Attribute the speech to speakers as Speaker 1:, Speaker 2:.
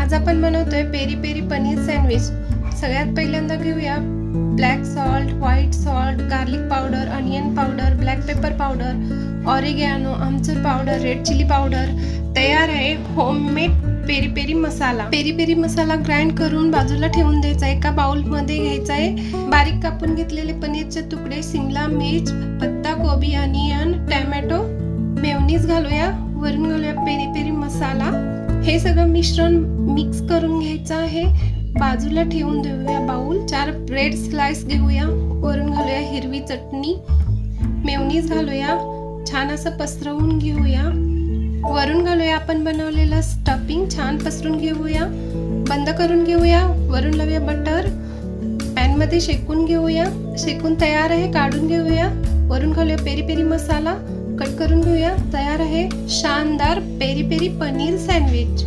Speaker 1: आज आपण बनवतोय पेरी पेरी पनीर सँडविच। सगळ्यात पहिल्यांदा घेऊया black salt, white salt, garlic powder, onion powder, black pepper powder, oregano, आमचूर पावडर, रेड चिली पावडर। तयार आहे homemade peri peri masala. Peri peri masala grind करून बाजूला ठेवून द्यायचा। एका बाउल मध्ये घ्यायचा आहे बारीक कापून घेतलेले पनीरचे तुकडे, शिमला मिर्च, पत्ता कोबी, अनियन, टोमॅटो, मेयोनीज घालूया, वरून घालूया पेरी पेरी मसाला। हे सगळं मिश्रण मिक्स करून घ्यायचं आहे, बाजूला ठेवून देऊया बाउल। 4 ब्रेड स्लाइस घेऊया, वरून घालूया हिरवी चटणी, मेयोनीज घालूया, छान असं पसरवून घेऊया, वरून घालूया आपण बनवलेलं स्टफिंग, छान पसरून घेऊया, बंद करून घेऊया, वरून लावूया बटर, पॅन मध्ये शेकून घेऊया, शेकून तयार आहे, काढून घेऊया, वरून घालूया पेरी पेरी मसाला, कट करून घेऊया। तयार आहे शानदार पेरी पेरी पनीर सँडविच।